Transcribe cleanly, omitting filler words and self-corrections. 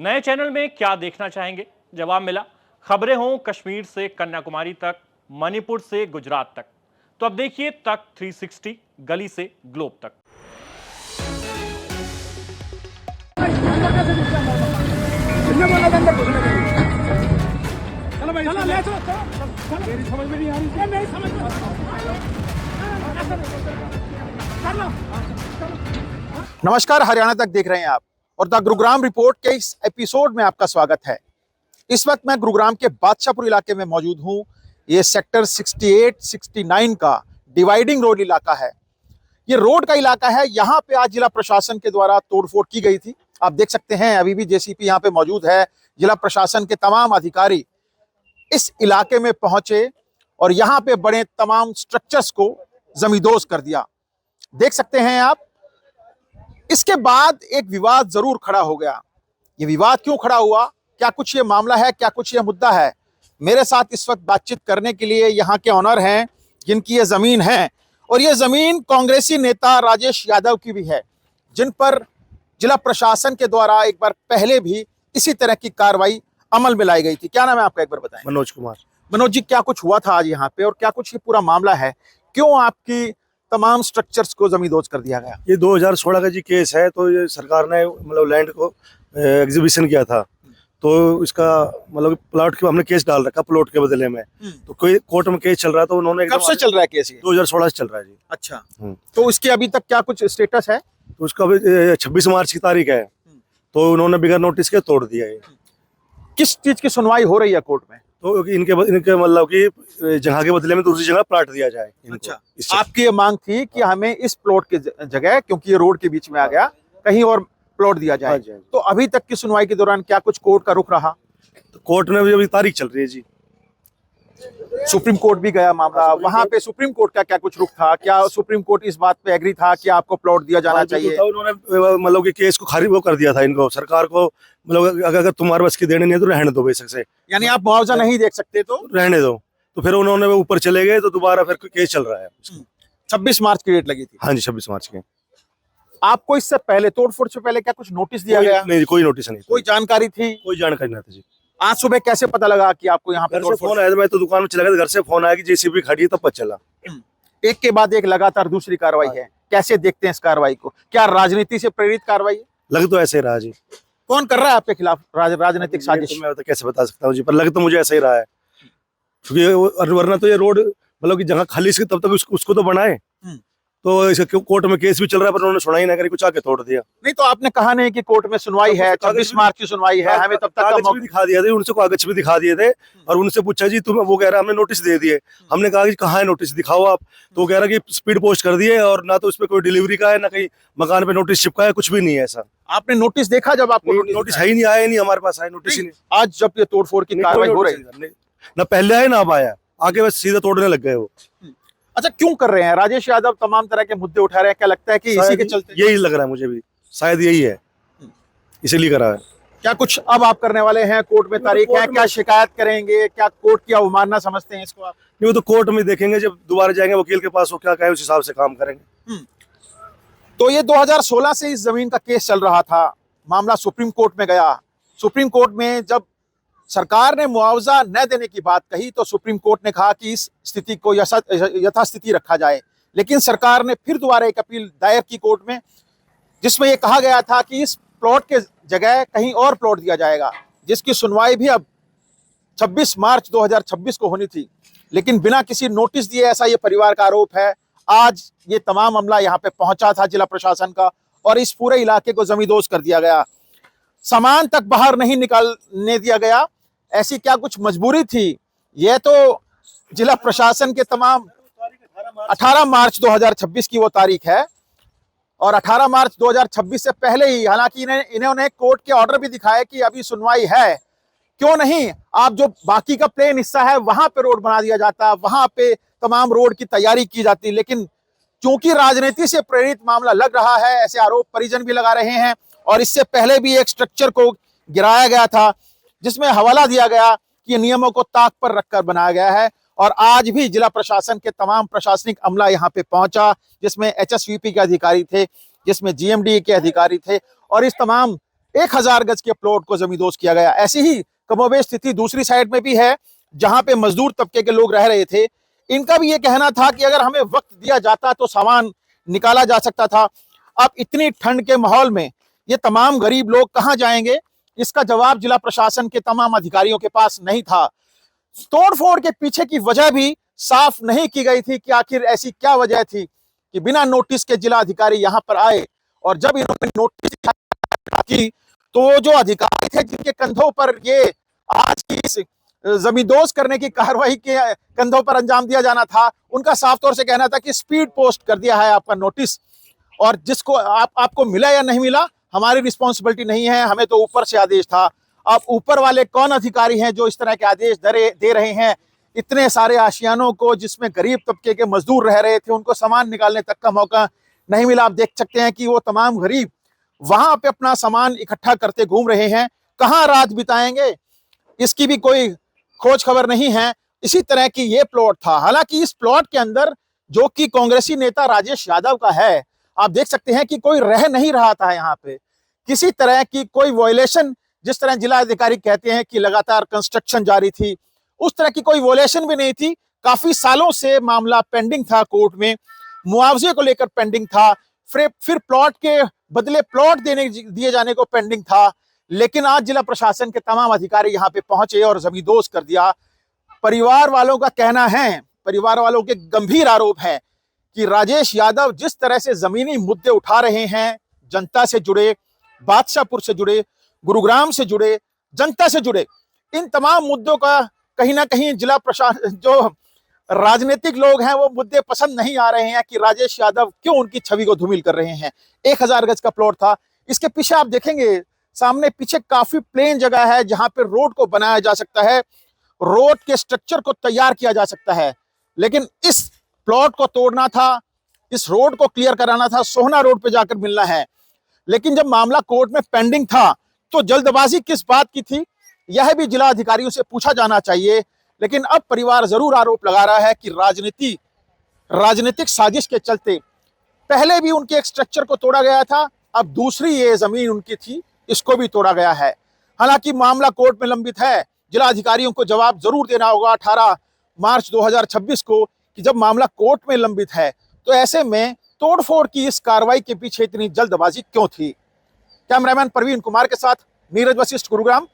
नए चैनल में क्या देखना चाहेंगे? जवाब मिला। खबरें हों कश्मीर से कन्याकुमारी तक, मणिपुर से गुजरात तक। तो अब देखिए तक 360, गली से ग्लोब तक। नमस्कार, हरियाणा तक देख रहे हैं आप और द गुरुग्राम रिपोर्ट के इस एपिसोड में आपका स्वागत है। इस वक्त मैं गुरुग्राम के बादशाहपुर इलाके में मौजूद हूं। ये सेक्टर 68, 69 का डिवाइडिंग रोड इलाका है। ये रोड का इलाका है। यहाँ पे आज जिला प्रशासन के द्वारा तोड़फोड़ की गई थी। आप देख सकते हैं अभी भी जेसीपी यहाँ पे मौजूद है। जिला प्रशासन के तमाम अधिकारी इस इलाके में पहुंचे और यहाँ पे बड़े तमाम स्ट्रक्चर्स को जमींदोज कर दिया। देख सकते हैं आप। इसके बाद एक विवाद जरूर खड़ा हो गया। ये विवाद क्यों खड़ा हुआ, क्या कुछ ये मामला है, क्या कुछ ये मुद्दा है? मेरे साथ इस वक्त बातचीत करने के लिए यहाँ के ऑनर हैं जिनकी ये जमीन है और ये जमीन कांग्रेसी नेता राजेश यादव की भी है, जिन पर जिला प्रशासन के द्वारा एक बार पहले भी इसी तरह की कार्रवाई अमल में लाई गई थी। क्या नाम है आपका, एक बार बताएं। मनोज कुमार। मनोज जी, क्या कुछ हुआ था आज यहाँ पे और क्या कुछ ये पूरा मामला है? क्यों आपकी तमाम स्ट्रक्चर्स को जमींदोज कर दिया गया? ये 2016 का जी केस है। तो ये सरकार ने मतलब लैंड को एग्जीबिशन किया था, तो इसका मतलब प्लॉट के हमने केस डाल रखा प्लॉट के बदले में। तो कोई कोर्ट में केस चल रहा है, तो उन्होंने कब से चल रहा है केस ये? 2016 से चल रहा है जी। अच्छा, तो इसके अभी तक क्या कुछ स्टेटस है? तो उसका अभी 26 मार्च की तारीख है, तो उन्होंने बिना नोटिस के तोड़ दिया है। किस चीज की सुनवाई हो रही है कोर्ट में? तो इनके मतलब कि जगह के बदले में दूसरी जगह प्लाट दिया जाए इनको। अच्छा, आपकी ये मांग थी कि हमें इस प्लॉट की जगह, क्योंकि ये रोड के बीच में आ गया, कहीं और प्लॉट दिया जाए। तो अभी तक की सुनवाई के दौरान क्या कुछ कोर्ट का रुख रहा? तो कोर्ट में भी अभी तारीख चल रही है जी। सुप्रीम कोर्ट भी गया मामला, वहां पे सुप्रीम कोर्ट का क्या कुछ रुख था? क्या सुप्रीम कोर्ट इस बात पे एग्री था कि आपको प्लॉट दिया जाना चाहिए? उन्होंने मतलब कि केस को खारिज वो कर दिया था इनको, सरकार को। मतलब अगर तुम्हारे बस की देने नहीं है तो रहने दो बेशक से, यानी आप मुआवजा नहीं देख सकते तो रहने दो। तो फिर उन्होंने ऊपर चले गए, तो दोबारा फिर केस चल रहा है। 26 मार्च की डेट लगी थी। हाँ जी, 26 मार्च के। आपको इससे पहले, तोड़फोड़ से पहले, क्या कुछ नोटिस दिया गया? नहीं, कोई नोटिस नहीं, कोई जानकारी थी? कोई जानकारी नहीं थी जी। आज सुबह कैसे पता लगा कि आपको यहाँ पे घर से फोन आया? मैं तो दुकान में चला गया, घर से फोन आया कि जेसीबी खड़ी है, तब पता चला। एक के बाद एक लगातार दूसरी कार्रवाई है। कैसे देखते हैं इस कार्रवाई को? क्या राजनीति से प्रेरित कार्रवाई है? लग तो ऐसे ही रहा जी। कौन कर रहा है आपके खिलाफ राजनीतिक साजिश? मैं तो कैसे बता सकता हूँ जी, पर लग तो मुझे ऐसा ही रहा है, क्योंकि वरना तो ये रोड मतलब कि जगह खाली थी तब तक उसको तो बनाए। तो इसका कोर्ट में केस भी चल रहा है, पर उन्होंने सुनाई नहीं करी, कुछ आके तोड़ दिया। नहीं, तो आपने कहा नहीं कि कोर्ट में सुनवाई है, 26 मार्च की सुनवाई है, हमें तब तक कागज भी दिखा दिया थे, उनसे कागज भी दिखा दिए थे। और उनसे पूछा जी तुम, वो कह रहा हमने नोटिस दे दिए। हमने कहा कि कहाँ है नोटिस, दिखाओ आप। तो वो कह रहा कि स्पीड पोस्ट कर दिए, और ना तो उस पर कोई डिलीवरी का है, ना कहीं मकान पे नोटिस चिपका है, कुछ भी नहीं है ऐसा। आपने नोटिस देखा? जब आपको नोटिस है ही नहीं, आया नहीं हमारे पास, आया नोटिस ही नहीं। आज जब ये तोड़फोड़ की कार्रवाई हो रही है, ना पहले आया ना अब आया, आगे बस सीधा तोड़ने लग गए वो। अच्छा, क्यों कर रहे हैं? राजेश यादव तमाम तरह के मुद्दे उठा रहे हैं, क्या लगता है कि इसी के चलते? यही लग रहा है मुझे भी, शायद यही है, इसीलिए करा है। क्या कुछ अब आप करने वाले हैं? कोर्ट में तारीख है, क्या शिकायत करेंगे? क्या कोर्ट की अवमानना समझते हैं इसको आप? नहीं, वो तो कोर्ट में देखेंगे, जब दोबारा जाएंगे वकील के पास, वो क्या कहे उस हिसाब से काम करेंगे। तो ये 2016 से इस जमीन का केस चल रहा था। मामला सुप्रीम कोर्ट में गया। सुप्रीम कोर्ट में जब सरकार ने मुआवजा न देने की बात कही, तो सुप्रीम कोर्ट ने कहा कि इस स्थिति को यथास्थिति रखा जाए। लेकिन सरकार ने फिर दोबारा एक अपील दायर की कोर्ट में, जिसमें यह कहा गया था कि इस प्लॉट के जगह कहीं और प्लॉट दिया जाएगा, जिसकी सुनवाई भी अब 26 मार्च 2026 को होनी थी, लेकिन बिना किसी नोटिस दिए, ऐसा ये परिवार का आरोप है। आज ये तमाम मामला यहाँ पे पहुंचा था जिला प्रशासन का, और इस पूरे इलाके को जमींदोज कर दिया गया। सामान तक बाहर नहीं निकालने दिया गया। ऐसी क्या कुछ मजबूरी थी? यह तो जिला प्रशासन के तमाम 18 मार्च 2026 की वो तारीख है, और 18 मार्च 2026 से पहले ही, हालांकि इन्होंने कोर्ट के ऑर्डर भी दिखाए कि अभी सुनवाई है, क्यों नहीं आप जो बाकी का प्लेन हिस्सा है वहां पे रोड बना दिया जाता, वहां पे तमाम रोड की तैयारी की जाती। लेकिन क्योंकि राजनीति से प्रेरित मामला लग रहा है, ऐसे आरोप परिजन भी लगा रहे हैं। और इससे पहले भी एक स्ट्रक्चर को गिराया गया था, जिसमें हवाला दिया गया कि नियमों को ताक पर रखकर बनाया गया है। और आज भी जिला प्रशासन के तमाम प्रशासनिक अमला यहाँ पे पहुंचा, जिसमें एचएसवीपी के अधिकारी थे, जिसमें जीएमडी के अधिकारी थे, और इस तमाम 1000 गज के प्लॉट को जमींदोज किया गया। ऐसी ही कमोबेश स्थिति दूसरी साइड में भी है, जहां पे मजदूर तबके के लोग रह रहे थे। इनका भी ये कहना था कि अगर हमें वक्त दिया जाता तो सामान निकाला जा सकता था। अब इतनी ठंड के माहौल में ये तमाम गरीब लोग कहां जाएंगे, इसका जवाब जिला प्रशासन के तमाम अधिकारियों के पास नहीं था। तोड़फोड़ के पीछे की वजह भी साफ नहीं की गई थी कि आखिर ऐसी क्या वजह थी कि बिना नोटिस के जिला अधिकारी यहां पर आए, और जब इन्होंने नोटिस की तो जो अधिकारी थे जिनके कंधों पर ये आज की इस जमींदोज करने की कार्रवाई के कंधों पर अंजाम दिया जाना था, उनका साफ तौर से कहना था कि स्पीड पोस्ट कर दिया है आपका नोटिस, और जिसको आपको मिला या नहीं मिला हमारी रिस्पॉन्सिबिलिटी नहीं है, हमें तो ऊपर से आदेश था। अब ऊपर वाले कौन अधिकारी हैं जो इस तरह के आदेश दे रहे हैं? इतने सारे आशियानों को जिसमें गरीब तबके के मजदूर रह रहे थे, उनको सामान निकालने तक का मौका नहीं मिला। आप देख सकते हैं कि वो तमाम गरीब वहां पे अपना सामान इकट्ठा करते घूम रहे हैं। कहां रात बिताएंगे इसकी भी कोई खोज खबर नहीं है। इसी तरह की ये प्लॉट था। हालांकि इस प्लॉट के अंदर, जो कि कांग्रेसी नेता राजेश यादव का है, आप देख सकते हैं कि कोई रह नहीं रहा था यहाँ पे। किसी तरह की कोई वॉयलेशन, जिस तरह जिला अधिकारी कहते हैं कि लगातार कंस्ट्रक्शन जारी थी, उस तरह की कोई वॉयलेशन भी नहीं थी। काफी सालों से मामला पेंडिंग था कोर्ट में, मुआवजे को लेकर पेंडिंग था, फिर प्लॉट के बदले प्लॉट दिए जाने को पेंडिंग था। लेकिन आज जिला प्रशासन के तमाम अधिकारी यहाँ पे पहुंचे और जमींदोज कर दिया। परिवार वालों का कहना है, परिवार वालों के गंभीर आरोप है कि राजेश यादव जिस तरह से जमीनी मुद्दे उठा रहे हैं, जनता से जुड़े, बादशाहपुर से जुड़े, गुरुग्राम से जुड़े, जनता से जुड़े, इन तमाम मुद्दों का कहीं ना कहीं जिला प्रशासन, जो राजनीतिक लोग हैं, वो मुद्दे पसंद नहीं आ रहे हैं कि राजेश यादव क्यों उनकी छवि को धूमिल कर रहे हैं। 1000 गज का प्लॉट था। इसके पीछे आप देखेंगे, सामने पीछे काफी प्लेन जगह है जहां पे रोड को बनाया जा सकता है, रोड के स्ट्रक्चर को तैयार किया जा सकता है। लेकिन इस प्लॉट को तोड़ना था, इस रोड को क्लियर कराना था, सोहना रोड पे जाकर मिलना है। लेकिन जब मामला कोर्ट में पेंडिंग था तो जल्दबाजी किस बात की थी, यह भी जिला अधिकारियों से पूछा जाना चाहिए। लेकिन अब परिवार जरूर आरोप लगा रहा है कि राजनीतिक साजिश के चलते पहले भी उनके एक स्ट्रक्चर को तोड़ा गया था, अब दूसरी ये जमीन उनकी थी, इसको भी तोड़ा गया है। हालांकि मामला कोर्ट में लंबित है, जिला अधिकारियों को जवाब जरूर देना होगा 18 मार्च 2026 को, कि जब मामला कोर्ट में लंबित है तो ऐसे में तोड़फोड़ की इस कार्रवाई के पीछे इतनी जल्दबाजी क्यों थी। कैमरामैन प्रवीण कुमार के साथ नीरज वशिष्ठ, गुरुग्राम।